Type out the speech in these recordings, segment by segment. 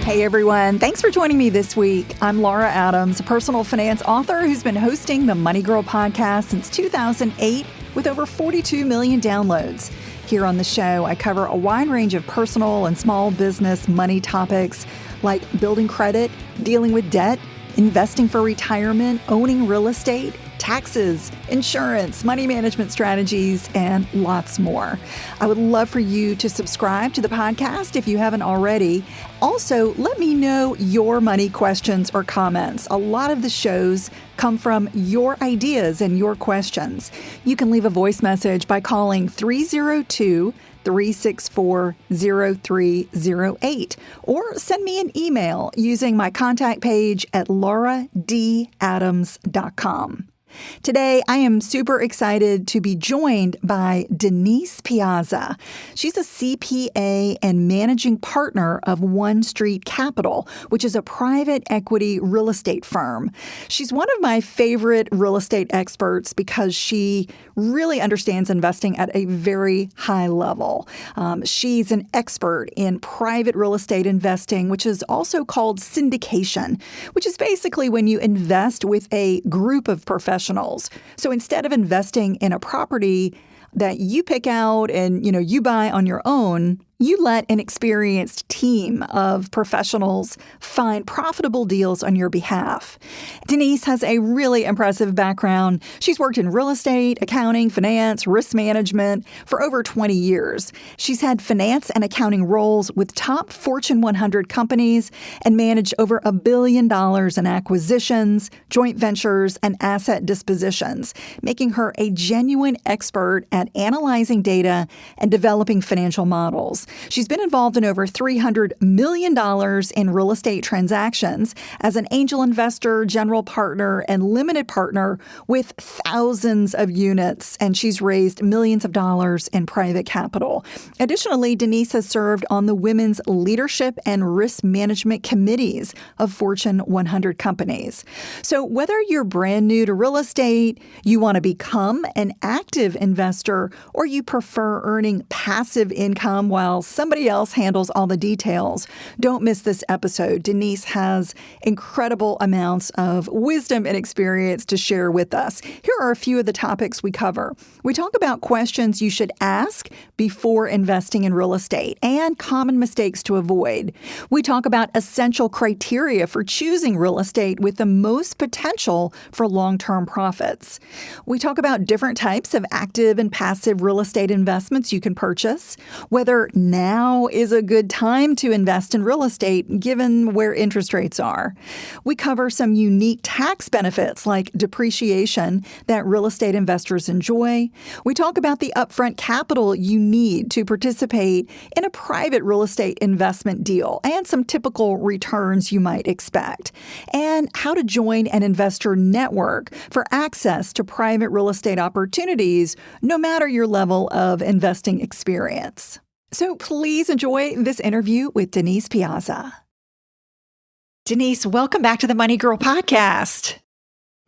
Hey everyone, thanks for joining me this week. I'm Laura Adams, a personal finance author who's been hosting the Money Girl podcast since 2008 with over 42 million downloads. Here on the show, I cover a wide range of personal and small business money topics like building credit, dealing with debt, investing for retirement, owning real estate, taxes, insurance, money management strategies, and lots more. I would love for you to subscribe to the podcast if you haven't already. Also, let me know your money questions or comments. A lot of the shows come from your ideas and your questions. You can leave a voice message by calling 302-364-0308 or send me an email using my contact page at lauradadams.com. Today, I am super excited to be joined by Denise Piazza. She's a CPA and managing partner of One Street Capital, which is a private equity real estate firm. She's one of my favorite real estate experts because she really understands investing at a very high level. She's an expert in private real estate investing, which is also called syndication, which is basically when you invest with a group of professionals. So instead of investing in a property that you pick out and you buy on your own, you let an experienced team of professionals find profitable deals on your behalf. Denise has a really impressive background. She's worked in real estate, accounting, finance, risk management for over 20 years. She's had finance and accounting roles with top Fortune 100 companies and managed over $1 billion in acquisitions, joint ventures, and asset dispositions, making her a genuine expert at analyzing data and developing financial models. She's been involved in over $300 million in real estate transactions as an angel investor, general partner, and limited partner with thousands of units, and she's raised millions of dollars in private capital. Additionally, Denise has served on the Women's Leadership and Risk Management Committees of Fortune 100 companies. So whether you're brand new to real estate, you want to become an active investor, or you prefer earning passive income while somebody else handles all the details, don't miss this episode. Denise has incredible amounts of wisdom and experience to share with us. Here are a few of the topics we cover. We talk about questions you should ask before investing in real estate and common mistakes to avoid. We talk about essential criteria for choosing real estate with the most potential for long-term profits. We talk about different types of active and passive real estate investments you can purchase, whether now is a good time to invest in real estate given where interest rates are. We cover some unique tax benefits like depreciation that real estate investors enjoy. We talk about the upfront capital you need to participate in a private real estate investment deal and some typical returns you might expect, and how to join an investor network for access to private real estate opportunities no matter your level of investing experience. So please enjoy this interview with Denise Piazza. Denise, welcome back to the Money Girl podcast.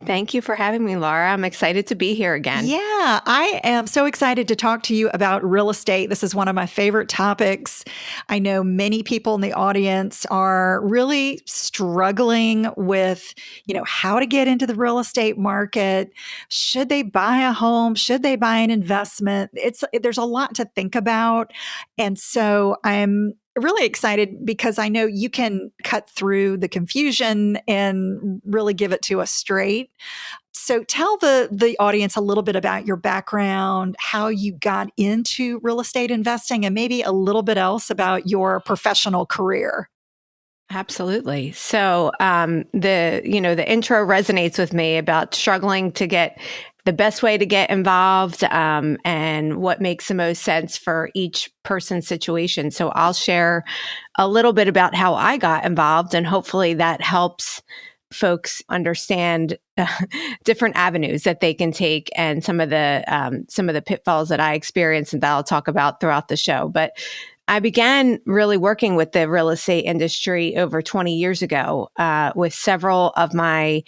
Thank you for having me, Laura. I'm excited to be here again. Yeah, I am so excited to talk to you about real estate. This is one of my favorite topics. I know many people in the audience are really struggling with, how to get into the real estate market. Should they buy a home? Should they buy an investment? There's a lot to think about. And so I'm really excited because I know you can cut through the confusion and really give it to us straight. So tell the audience a little bit about your background, how you got into real estate investing, and maybe a little bit else about your professional career. Absolutely. So the intro resonates with me about struggling to get the best way to get involved and what makes the most sense for each person's situation. So I'll share a little bit about how I got involved, and hopefully that helps folks understand different avenues that they can take and some of the pitfalls that I experienced and that I'll talk about throughout the show. But I began really working with the real estate industry over 20 years ago with several of my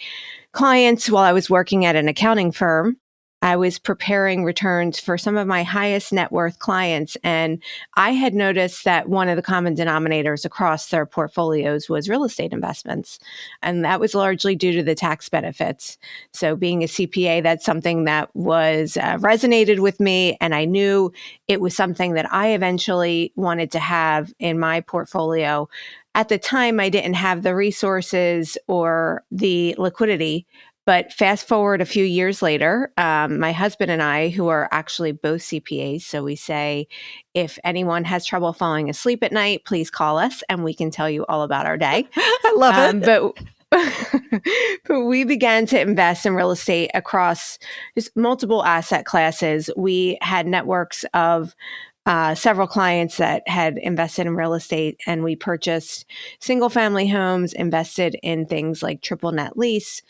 clients while I was working at an accounting firm. I was preparing returns for some of my highest net worth clients. And I had noticed that one of the common denominators across their portfolios was real estate investments. And that was largely due to the tax benefits. So being a CPA, that's something that was resonated with me. And I knew it was something that I eventually wanted to have in my portfolio. At the time, I didn't have the resources or the liquidity. But fast forward a few years later, my husband and I, who are actually both CPAs, so we say, if anyone has trouble falling asleep at night, please call us and we can tell you all about our day. I love it. But but we began to invest in real estate across just multiple asset classes. We had networks of several clients that had invested in real estate, and we purchased single family homes, invested in things like triple net lease,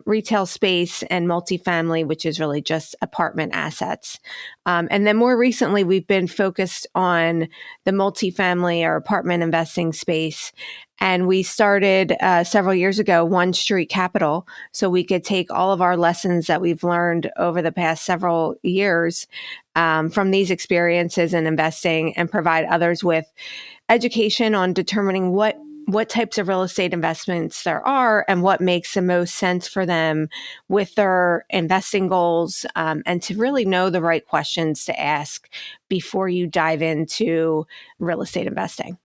retail space, and multifamily, which is really just apartment assets. And then more recently, we've been focused on the multifamily or apartment investing space. And we started several years ago, One Street Capital, so we could take all of our lessons that we've learned over the past several years from these experiences in investing and provide others with education on determining what types of real estate investments there are and what makes the most sense for them with their investing goals, and to really know the right questions to ask before you dive into real estate investing.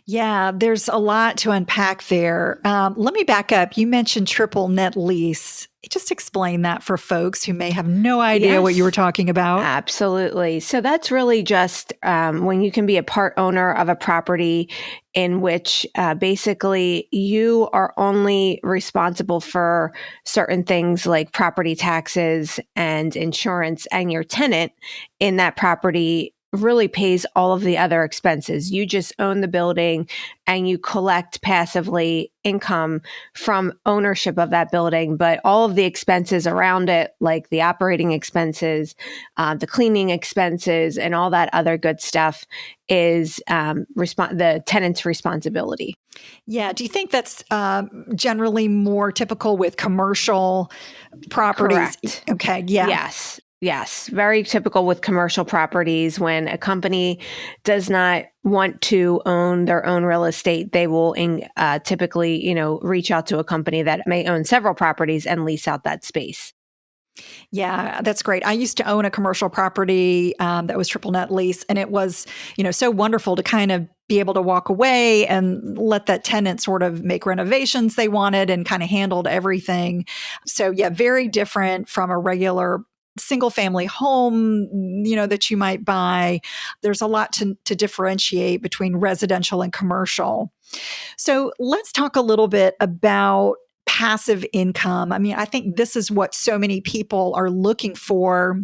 Yeah, there's a lot to unpack there. Let me back up. You mentioned triple net lease. Just explain that for folks who may have no idea what you were talking about. Absolutely. So that's really just when you can be a part owner of a property in which basically you are only responsible for certain things like property taxes and insurance, and your tenant in that property really pays all of the other expenses. You just own the building and you collect passively income from ownership of that building, but all of the expenses around it, like the operating expenses, the cleaning expenses, and all that other good stuff is the tenant's responsibility. Yeah. Do you think that's generally more typical with commercial properties? Correct. Okay. Yeah. Yes. Yes, very typical with commercial properties. When a company does not want to own their own real estate, they will typically, reach out to a company that may own several properties and lease out that space. Yeah, that's great. I used to own a commercial property that was triple net lease, and it was, so wonderful to kind of be able to walk away and let that tenant sort of make renovations they wanted and kind of handled everything. So yeah, very different from a regular single family home, that you might buy. There's a lot to differentiate between residential and commercial. So let's talk a little bit about passive income. I mean, I think this is what so many people are looking for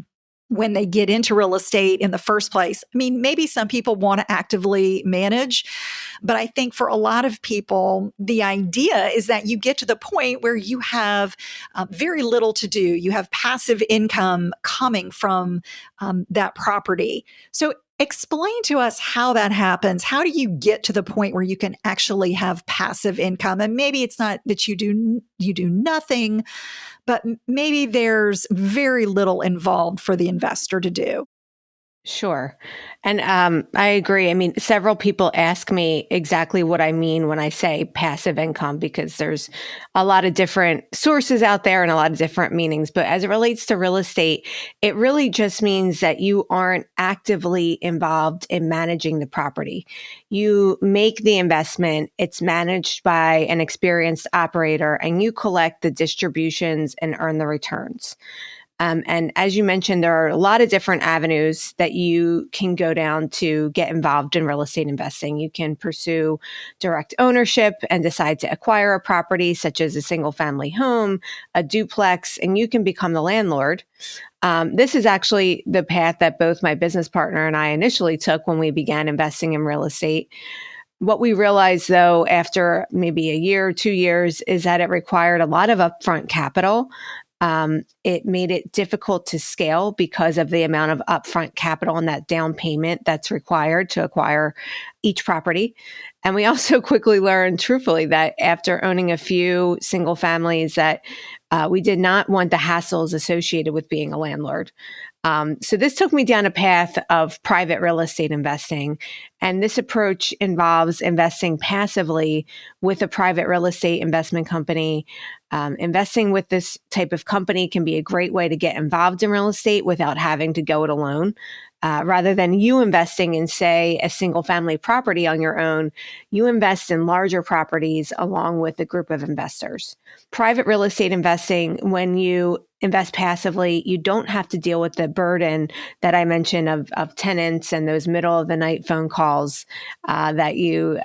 when they get into real estate in the first place. I mean, maybe some people want to actively manage, but I think for a lot of people, the idea is that you get to the point where you have very little to do. You have passive income coming from that property. So explain to us how that happens. How do you get to the point where you can actually have passive income? And maybe it's not that you do nothing, but maybe there's very little involved for the investor to do. Sure. And I agree. I mean, several people ask me exactly what I mean when I say passive income, because there's a lot of different sources out there and a lot of different meanings. But as it relates to real estate, it really just means that you aren't actively involved in managing the property. You make the investment, it's managed by an experienced operator, and you collect the distributions and earn the returns. And as you mentioned, there are a lot of different avenues that you can go down to get involved in real estate investing. You can pursue direct ownership and decide to acquire a property, such as a single family home, a duplex, and you can become the landlord. This is actually the path that both my business partner and I initially took when we began investing in real estate. What we realized, though, after maybe a year or 2 years, is that it required a lot of upfront capital. It made it difficult to scale because of the amount of upfront capital and that down payment that's required to acquire each property. And we also quickly learned, truthfully, that after owning a few single families, that We did not want the hassles associated with being a landlord. So this took me down a path of private real estate investing. And this approach involves investing passively with a private real estate investment company. Investing with this type of company can be a great way to get involved in real estate without having to go it alone. Rather than you investing in, say, a single family property on your own, you invest in larger properties along with a group of investors. Private real estate investing, when you invest passively, you don't have to deal with the burden that I mentioned of tenants and those middle of the night phone calls that you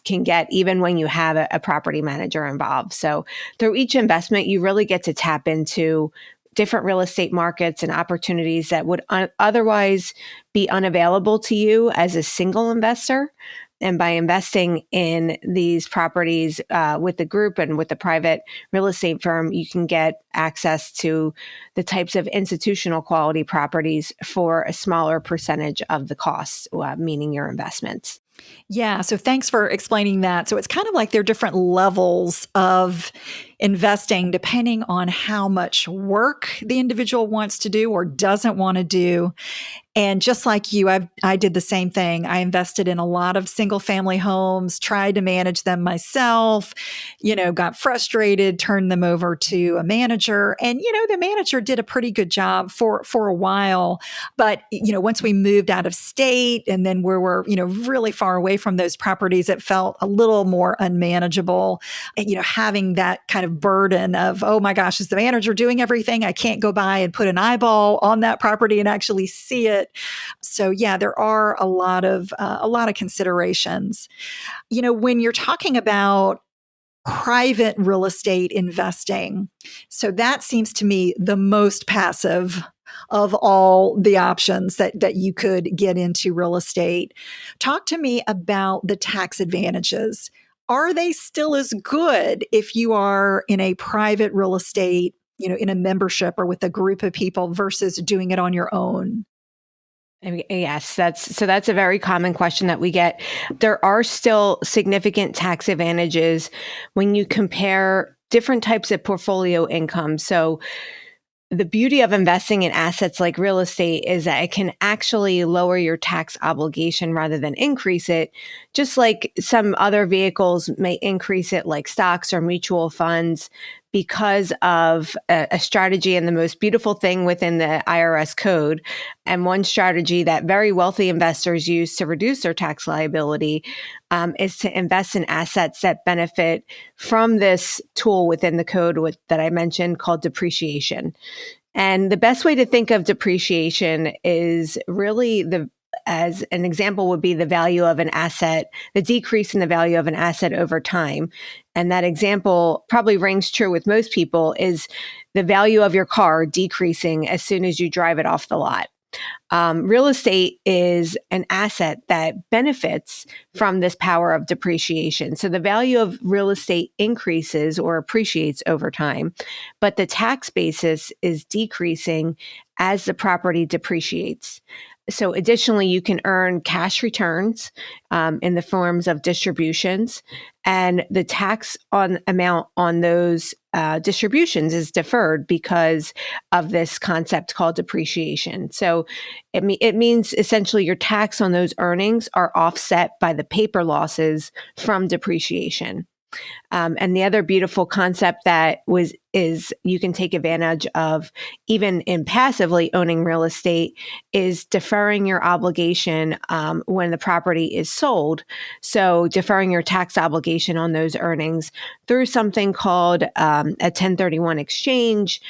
can get even when you have a property manager involved. So through each investment, you really get to tap into different real estate markets and opportunities that would otherwise be unavailable to you as a single investor. And by investing in these properties with the group and with the private real estate firm, you can get access to the types of institutional quality properties for a smaller percentage of the cost, meaning your investments. Yeah. So thanks for explaining that. So it's kind of like there are different levels of investing depending on how much work the individual wants to do or doesn't want to do. And just like you, I did the same thing. I invested in a lot of single family homes, tried to manage them myself, got frustrated, turned them over to a manager. And, the manager did a pretty good job for a while. But, once we moved out of state and then we were, really far away from those properties, it felt a little more unmanageable. And, having that kind of burden of, oh my gosh, is the manager doing everything? I can't go by and put an eyeball on that property and actually see it. So yeah, there are a lot of considerations. When you're talking about private real estate investing, so that seems to me the most passive of all the options that you could get into real estate. Talk to me about the tax advantages. Are they still as good if you are in a private real estate, in a membership or with a group of people versus doing it on your own? Yes, that's a very common question that we get. There are still significant tax advantages when you compare different types of portfolio income. So the beauty of investing in assets like real estate is that it can actually lower your tax obligation rather than increase it, just like some other vehicles may increase it, like stocks or mutual funds, because of a strategy and the most beautiful thing within the IRS code. And one strategy that very wealthy investors use to reduce their tax liability is to invest in assets that benefit from this tool within the code that I mentioned called depreciation. And the best way to think of depreciation is really as an example would be the value of an asset, the decrease in the value of an asset over time. And that example probably rings true with most people is the value of your car decreasing as soon as you drive it off the lot. Real estate is an asset that benefits from this power of depreciation. So the value of real estate increases or appreciates over time, but the tax basis is decreasing as the property depreciates. So additionally, you can earn cash returns in the forms of distributions, and the tax amount on those distributions is deferred because of this concept called depreciation. So it means essentially your tax on those earnings are offset by the paper losses from depreciation. And the other beautiful concept is you can take advantage of even in passively owning real estate is deferring your obligation when the property is sold. So deferring your tax obligation on those earnings through something called a 1031 exchange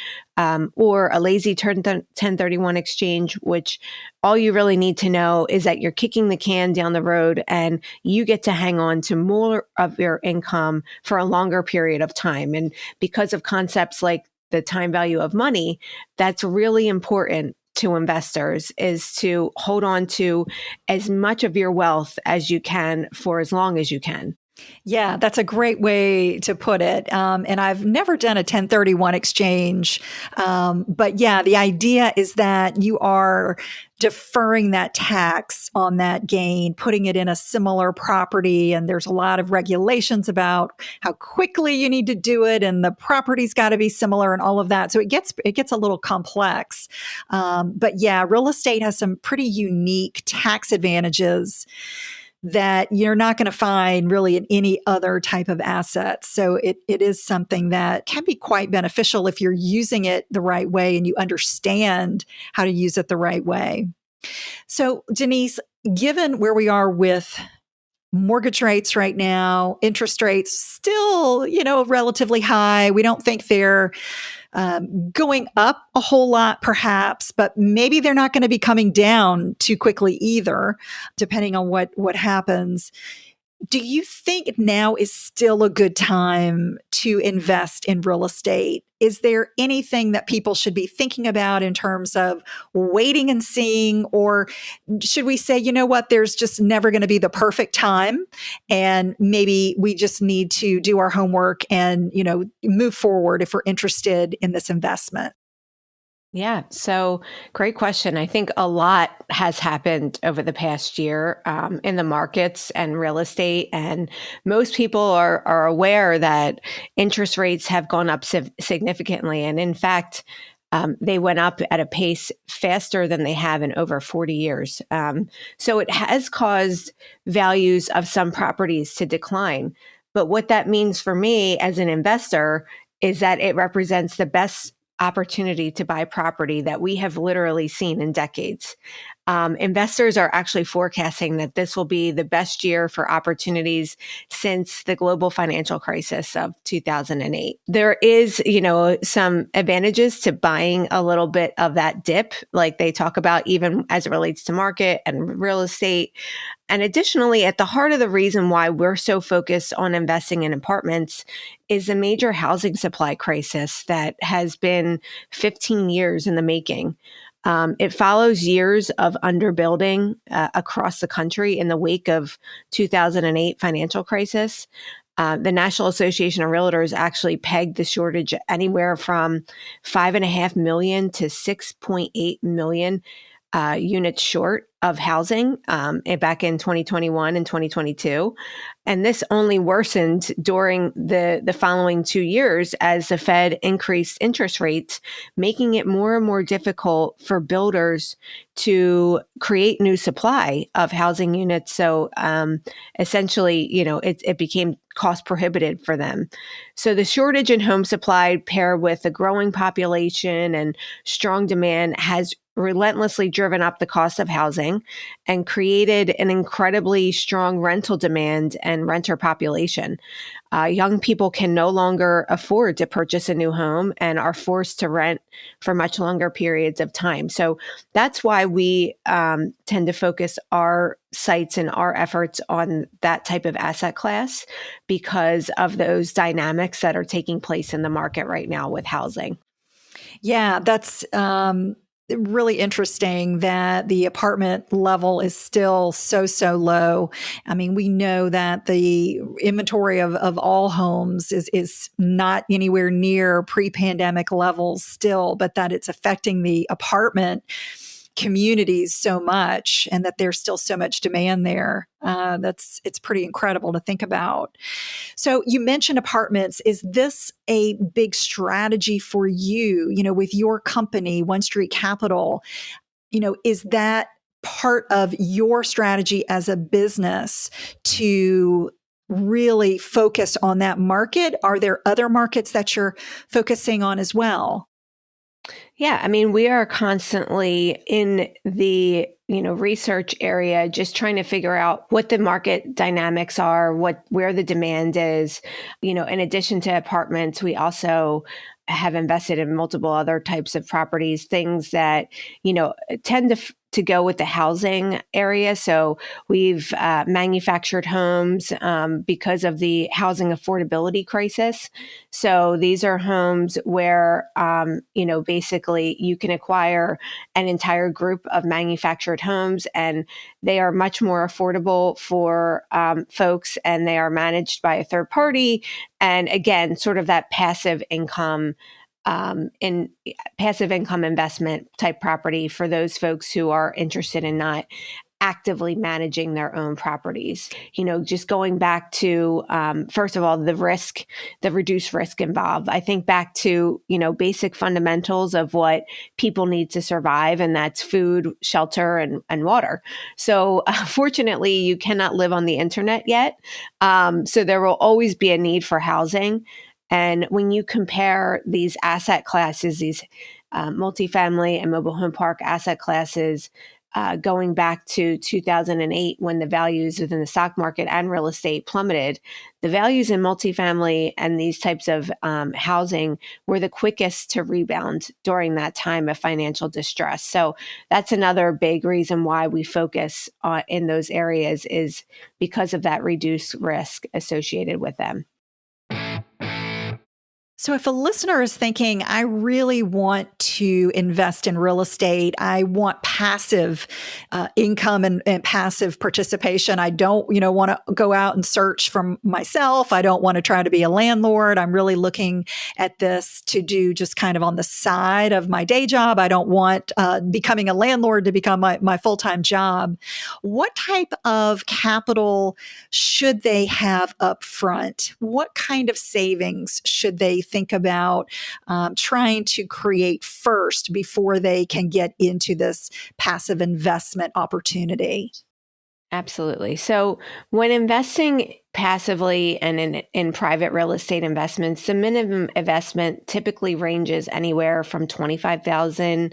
or a lazy 1031 exchange, which all you really need to know is that you're kicking the can down the road and you get to hang on to more of your income for a longer period of time. And because of concepts like the time value of money, that's really important to investors, is to hold on to as much of your wealth as you can for as long as you can. Yeah, that's a great way to put it. And I've never done a 1031 exchange. But yeah, the idea is that you are deferring that tax on that gain, putting it in a similar property. And there's a lot of regulations about how quickly you need to do it. And the property's got to be similar and all of that. So it gets a little complex. But yeah, real estate has some pretty unique tax advantages that you're not going to find really in any other type of asset. So it is something that can be quite beneficial if you're using it the right way and you understand how to use it the right way. So, Denise, given where we are with mortgage rates right now, interest rates still, relatively high. We don't think they're going up a whole lot, perhaps, but maybe they're not going to be coming down too quickly either, depending on what happens. Do you think now is still a good time to invest in real estate? Is there anything that people should be thinking about in terms of waiting and seeing? Or should we say, you know what, there's just never going to be the perfect time. And maybe we just need to do our homework and, move forward if we're interested in this investment? Yeah, so great question. I think a lot has happened over the past year in the markets and real estate, and most people are aware that interest rates have gone up significantly. And in fact, they went up at a pace faster than they have in over 40 years. So it has caused values of some properties to decline. But what that means for me as an investor is that it represents the best opportunity to buy property that we have literally seen in decades. Investors are actually forecasting that this will be the best year for opportunities since the global financial crisis of 2008. There is, some advantages to buying a little bit of that dip, like they talk about, even as it relates to market and real estate. And additionally, at the heart of the reason why we're so focused on investing in apartments is a major housing supply crisis that has been 15 years in the making. It follows years of underbuilding across the country in the wake of 2008 financial crisis. The National Association of Realtors actually pegged the shortage anywhere from 5.5 million to 6.8 million units short of housing back in 2021 and 2022. And this only worsened during the following 2 years as the Fed increased interest rates, making it more and more difficult for builders to create new supply of housing units. So essentially, it became cost prohibitive for them. So the shortage in home supply paired with a growing population and strong demand has relentlessly driven up the cost of housing and created an incredibly strong rental demand and renter population. Young people can no longer afford to purchase a new home and are forced to rent for much longer periods of time. So that's why we tend to focus our sites and our efforts on that type of asset class because of those dynamics that are taking place in the market right now with housing. Yeah, that's really interesting that the apartment level is still so low. I mean, we know that the inventory of all homes is not anywhere near pre-pandemic levels still, but that it's affecting the apartment communities so much and that there's still so much demand there. It's pretty incredible to think about. So you mentioned apartments. Is this a big strategy for you, with your company, One Street Capital? Is that part of your strategy as a business to really focus on that market? Are there other markets that you're focusing on as well? Yeah, I mean, we are constantly in the, research area, just trying to figure out what the market dynamics are, where the demand is. In addition to apartments, we also have invested in multiple other types of properties, things that, tend to to go with the housing area. So we've manufactured homes because of the housing affordability crisis. So these are homes where, basically you can acquire an entire group of manufactured homes, and they are much more affordable for folks, and they are managed by a third party. And again, sort of that in passive income investment type property for those folks who are interested in not actively managing their own properties. Just going back to, first of all, the reduced risk involved. I think back to, basic fundamentals of what people need to survive, and that's food, shelter, and water. So fortunately, you cannot live on the internet yet. So there will always be a need for housing. And when you compare these asset classes, these multifamily and mobile home park asset classes, going back to 2008, when the values within the stock market and real estate plummeted, the values in multifamily and these types of housing were the quickest to rebound during that time of financial distress. So that's another big reason why we focus in those areas, is because of that reduced risk associated with them. So if a listener is thinking, I really want to invest in real estate, I want passive income and passive participation. I don't, want to go out and search for myself. I don't want to try to be a landlord. I'm really looking at this to do just kind of on the side of my day job. I don't want becoming a landlord to become my full-time job. What type of capital should they have up front? What kind of savings should they think about trying to create first before they can get into this passive investment opportunity? Absolutely. So when investing passively and in private real estate investments, the minimum investment typically ranges anywhere from $25,000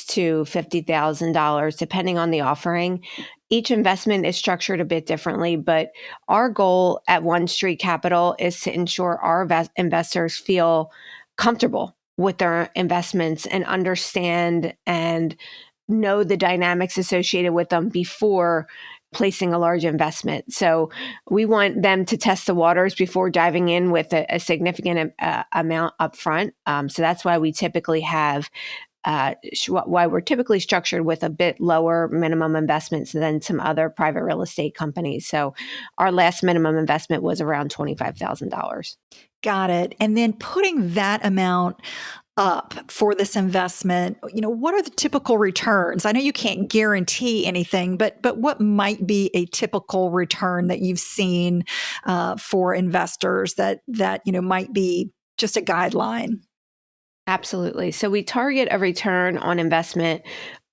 to $50,000, depending on the offering. Each investment is structured a bit differently, but our goal at One Street Capital is to ensure our investors feel comfortable with their investments and understand and know the dynamics associated with them before placing a large investment. So we want them to test the waters before diving in with a significant amount upfront. So that's why we typically have why we're typically structured with a bit lower minimum investments than some other private real estate companies. So our last minimum investment was around $25,000. Got it. And then putting that amount up for this investment, what are the typical returns? I know you can't guarantee anything, but what might be a typical return that you've seen for investors that might be just a guideline? Absolutely. So we target a return on investment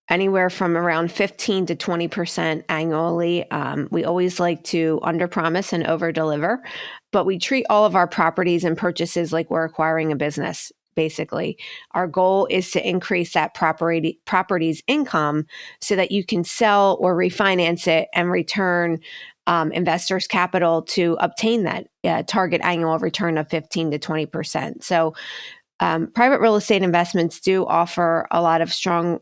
anywhere from around 15 to 20% annually. We always like to underpromise and overdeliver, but we treat all of our properties and purchases like we're acquiring a business. Basically, our goal is to increase that property's income so that you can sell or refinance it and return investors' capital to obtain that target annual return of 15 to 20%. So private real estate investments do offer a lot of strong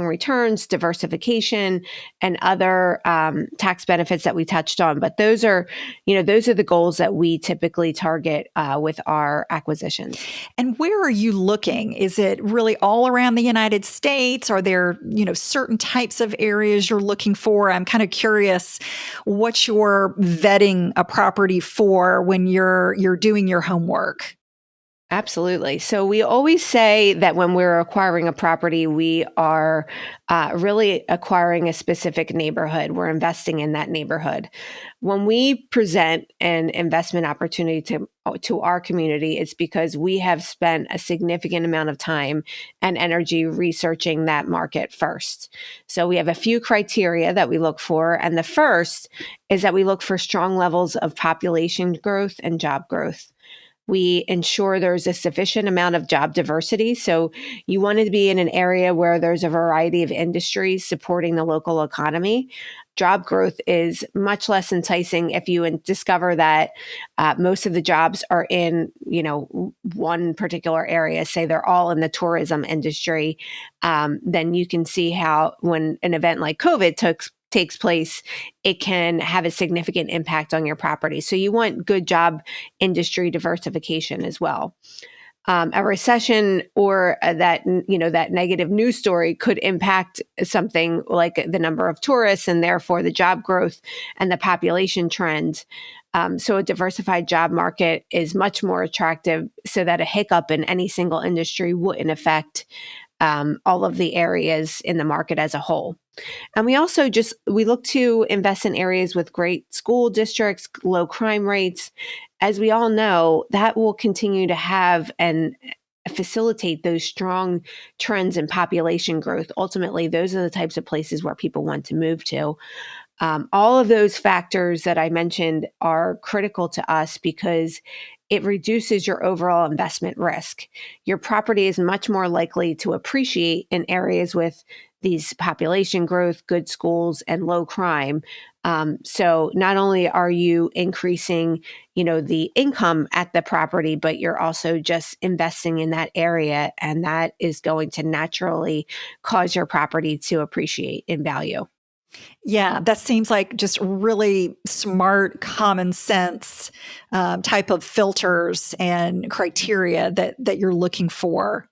returns, diversification, and other tax benefits that we touched on. But those are the goals that we typically target with our acquisitions. And where are you looking? Is it really all around the United States? Are there, certain types of areas you're looking for? I'm kind of curious what you're vetting a property for when you're doing your homework. Absolutely. So we always say that when we're acquiring a property, we are really acquiring a specific neighborhood. We're investing in that neighborhood. When we present an investment opportunity to our community, it's because we have spent a significant amount of time and energy researching that market first. So we have a few criteria that we look for. And the first is that we look for strong levels of population growth and job growth. We ensure there's a sufficient amount of job diversity. So you want to be in an area where there's a variety of industries supporting the local economy. Job growth is much less enticing if you discover that most of the jobs are in, one particular area. Say they're all in the tourism industry. Then you can see how when an event like COVID takes place, it can have a significant impact on your property. So you want good job industry diversification as well. A recession or that negative news story could impact something like the number of tourists and therefore the job growth and the population trend. So a diversified job market is much more attractive so that a hiccup in any single industry wouldn't affect all of the areas in the market as a whole. And we also we look to invest in areas with great school districts, low crime rates. As we all know, that will continue to have and facilitate those strong trends in population growth. Ultimately, those are the types of places where people want to move to. All of those factors that I mentioned are critical to us because it reduces your overall investment risk. Your property is much more likely to appreciate in areas with these population growth, good schools, and low crime. So not only are you increasing, the income at the property, but you're also just investing in that area, and that is going to naturally cause your property to appreciate in value. Yeah, that seems like just really smart, common sense type of filters and criteria that you're looking for.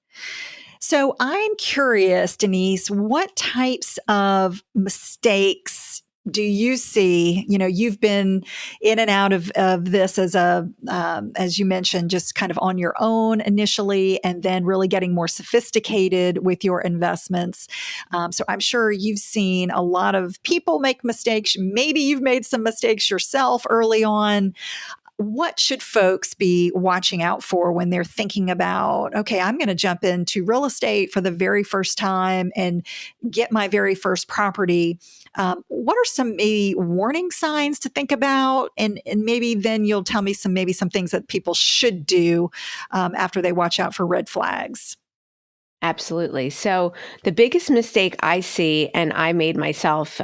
So I'm curious, Denise, what types of mistakes do you see? You've been in and out of this as you mentioned, just kind of on your own initially, and then really getting more sophisticated with your investments. So I'm sure you've seen a lot of people make mistakes. Maybe you've made some mistakes yourself early on. What should folks be watching out for when they're thinking about, okay, I'm going to jump into real estate for the very first time and get my very first property? What are some maybe warning signs to think about? And maybe then you'll tell me some things that people should do after they watch out for red flags. Absolutely. So the biggest mistake I see, and I made myself,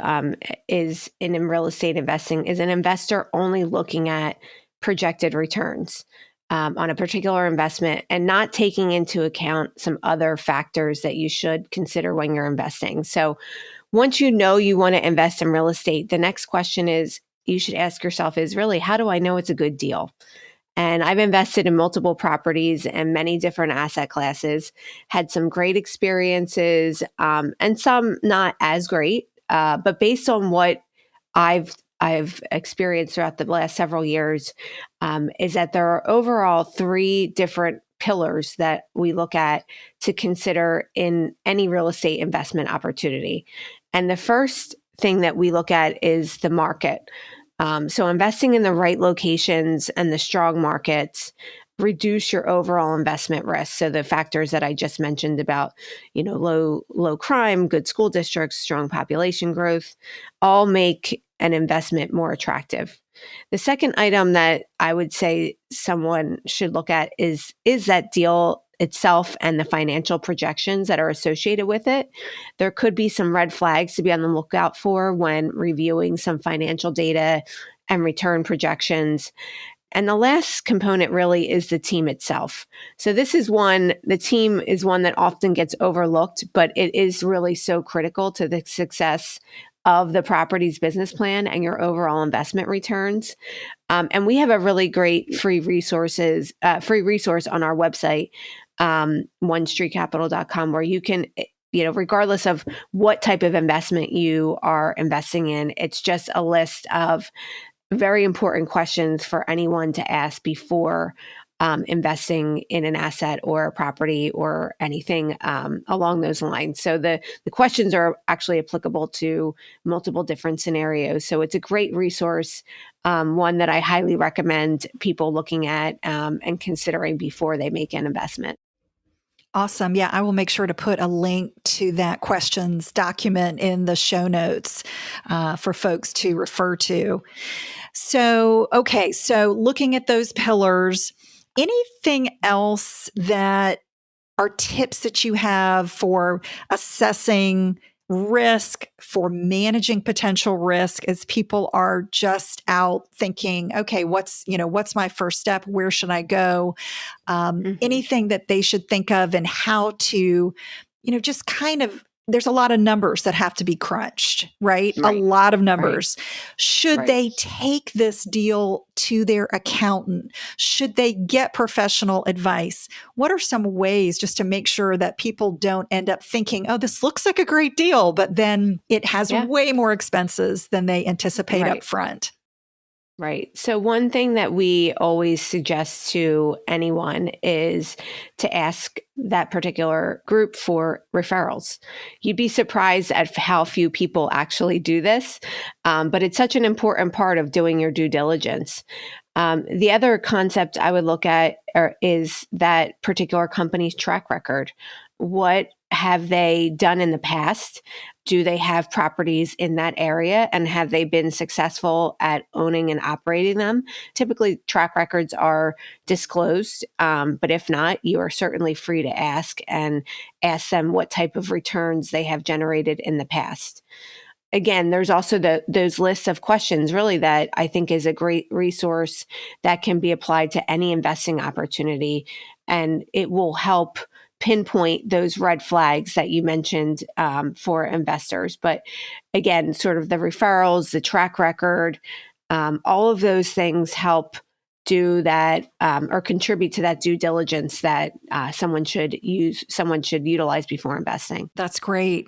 is in real estate investing, is an investor only looking at projected returns on a particular investment and not taking into account some other factors that you should consider when you're investing. So once you know you want to invest in real estate, the next question you should ask yourself is really, how do I know it's a good deal? And I've invested in multiple properties and many different asset classes, had some great experiences and some not as great. But based on what I've experienced throughout the last several years, is that there are overall 3 different pillars that we look at to consider in any real estate investment opportunity. And the first thing that we look at is the market. So investing in the right locations and the strong markets reduce your overall investment risk. So the factors that I just mentioned about, low crime, good school districts, strong population growth, all make an investment more attractive. The second item that I would say someone should look at is that deal itself and the financial projections that are associated with it. There could be some red flags to be on the lookout for when reviewing some financial data and return projections. And the last component really is the team itself. So the team is one that often gets overlooked, but it is really so critical to the success of the property's business plan and your overall investment returns. And we have a really great free resource on our website, onestreetcapital.com, where you can, regardless of what type of investment you are investing in, it's just a list of very important questions for anyone to ask before investing in an asset or a property or anything along those lines. So the questions are actually applicable to multiple different scenarios. So it's a great resource, one that I highly recommend people looking at and considering before they make an investment. Awesome. Yeah, I will make sure to put a link to that questions document in the show notes for folks to refer to. So, okay, so looking at those pillars, Anything else that are tips that you have for assessing risk, for managing potential risk as people are just out thinking, okay, what's my first step? Where should I go? Mhm. Anything that they should think of and how to, just kind of, there's a lot of numbers that have to be crunched, right? A Right. lot of Right. numbers. Should Right. they take this deal to their accountant? Should they get professional advice? What are some ways just to make sure that people don't end up thinking, oh, this looks like a great deal, but then it has Yeah. way more expenses than they anticipate up Right. front? Right. So, one thing that we always suggest to anyone is to ask that particular group for referrals. You'd be surprised at how few people actually do this, but it's such an important part of doing your due diligence. The other concept I would look at is that particular company's track record. What have they done in the past? Do they have properties in that area and have they been successful at owning and operating them? Typically, track records are disclosed, but if not, you are certainly free to ask them what type of returns they have generated in the past. Again, there's also those lists of questions really that I think is a great resource that can be applied to any investing opportunity, and it will help pinpoint those red flags that you mentioned for investors. But again, sort of the referrals, the track record, all of those things help do that or contribute to that due diligence that someone should utilize before investing. That's great.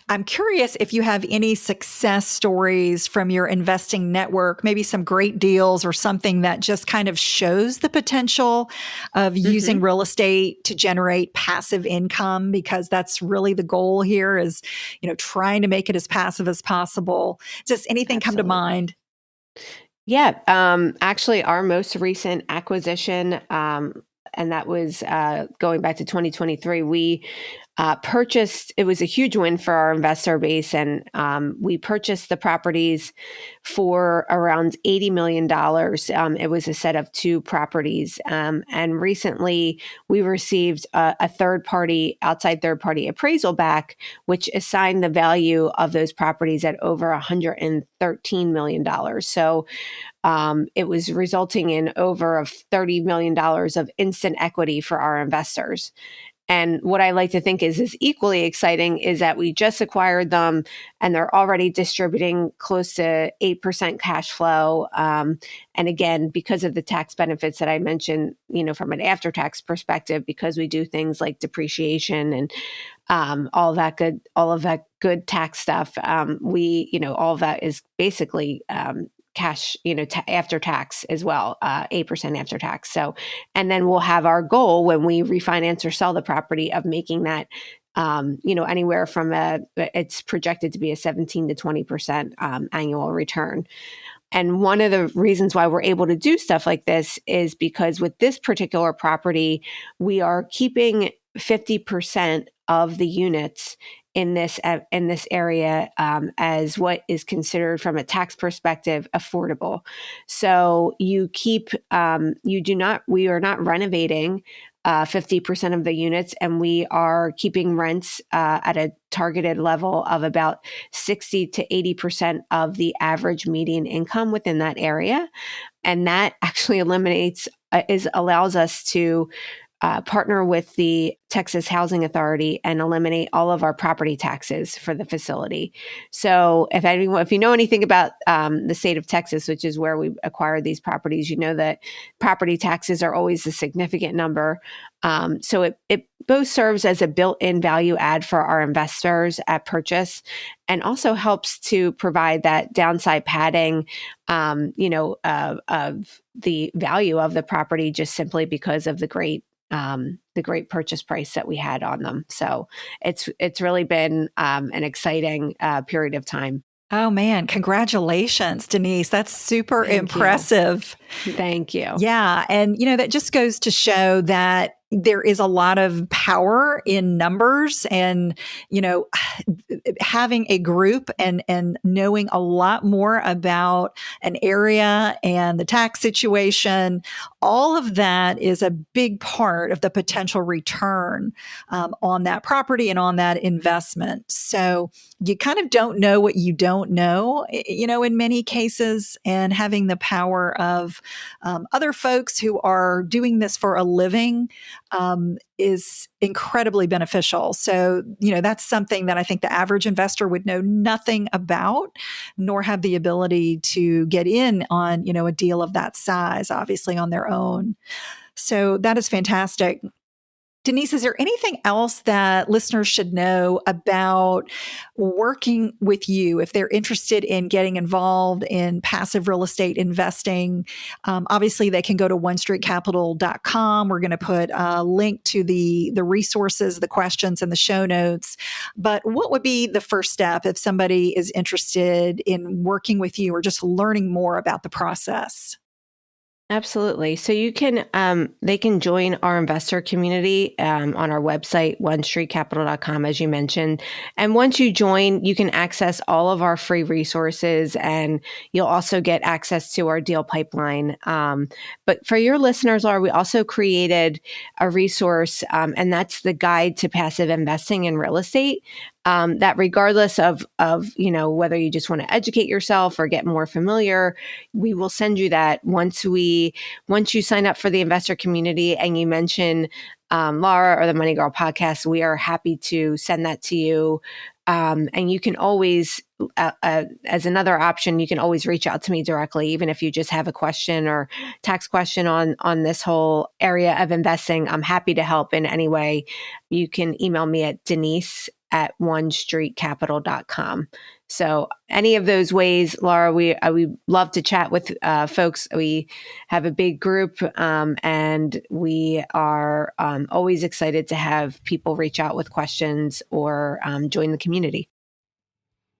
I'm curious if you have any success stories from your investing network, maybe some great deals or something that just kind of shows the potential of using Hmm. real estate to generate passive income, because that's really the goal here is, trying to make it as passive as possible. Does anything come to Absolutely. mind? Yeah, actually, our most recent acquisition, and that was going back to 2023, we purchased, it was a huge win for our investor base, and we purchased the properties for around $80 million. It was a set of two properties. And recently, we received outside third party appraisal back, which assigned the value of those properties at over $113 million. So it was resulting in over $30 million of instant equity for our investors. And what I like to think is equally exciting is that we just acquired them and they're already distributing close to 8% cash flow. And again, because of the tax benefits that I mentioned, from an after tax perspective, because we do things like depreciation and all of that good tax stuff, all of that is basically cash, after tax as well, 8% after tax. So, and then we'll have our goal when we refinance or sell the property of making that, anywhere from it's projected to be a 17 to 20% annual return. And one of the reasons why we're able to do stuff like this is because with this particular property, we are keeping 50% of the units in this area as what is considered from a tax perspective affordable. So we are not renovating 50% of the units, and we are keeping rents at a targeted level of about 60 to 80% of the average median income within that area. And that actually allows us to partner with the Texas Housing Authority and eliminate all of our property taxes for the facility. So, if you know anything about the state of Texas, which is where we acquired these properties, you know that property taxes are always a significant number. So it both serves as a built-in value add for our investors at purchase, and also helps to provide that downside padding, of the value of the property, just simply because of the great purchase price that we had on them. So it's really been an exciting period of time. Oh man, congratulations, Denise. That's super Thank you. impressive. Thank you. Yeah. And, that just goes to show that there is a lot of power in numbers, and, having a group and knowing a lot more about an area and the tax situation, all of that is a big part of the potential return on that property and on that investment. So you kind of don't know what you don't know, in many cases, and having the power of other folks who are doing this for a living is incredibly beneficial. So, that's something that I think the average investor would know nothing about, nor have the ability to get in on, a deal of that size, obviously on their own. So that is fantastic. Denise, is there anything else that listeners should know about working with you if they're interested in getting involved in passive real estate investing? Obviously, they can go to onestreetcapital.com. We're going to put a link to the resources, the questions, and the show notes. But what would be the first step if somebody is interested in working with you or just learning more about the process? Absolutely. So they can join our investor community on our website, onestreetcapital.com, as you mentioned. And once you join, you can access all of our free resources, and you'll also get access to our deal pipeline. But for your listeners, Laura, we also created a resource, and that's the Guide to Passive Investing in Real Estate. That regardless of whether you just want to educate yourself or get more familiar, we will send you that once you sign up for the investor community and you mention Laura or the Money Girl podcast. We are happy to send that to you. And you can always, as another option, you can always reach out to me directly, even if you just have a question or tax question on this whole area of investing. I'm happy to help in any way. You can email me at denise@onestreetcapital.com. So any of those ways, Laura, we love to chat with folks. We have a big group, and we are always excited to have people reach out with questions or join the community.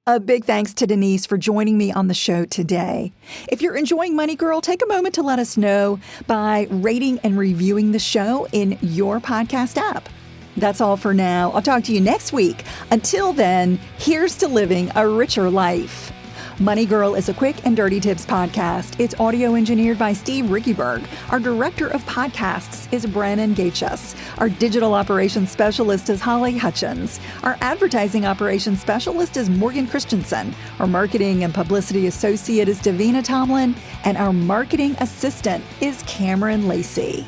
A big thanks to Denise for joining me on the show today. If you're enjoying Money Girl, take a moment to let us know by rating and reviewing the show in your podcast app. That's all for now. I'll talk to you next week. Until then, here's to living a richer life. Money Girl is a quick and dirty tips podcast. It's audio engineered by Steve Rickyberg. Our director of podcasts is Brennan Gachus. Our digital operations specialist is Holly Hutchins. Our advertising operations specialist is Morgan Christensen. Our marketing and publicity associate is Davina Tomlin. And our marketing assistant is Cameron Lacey.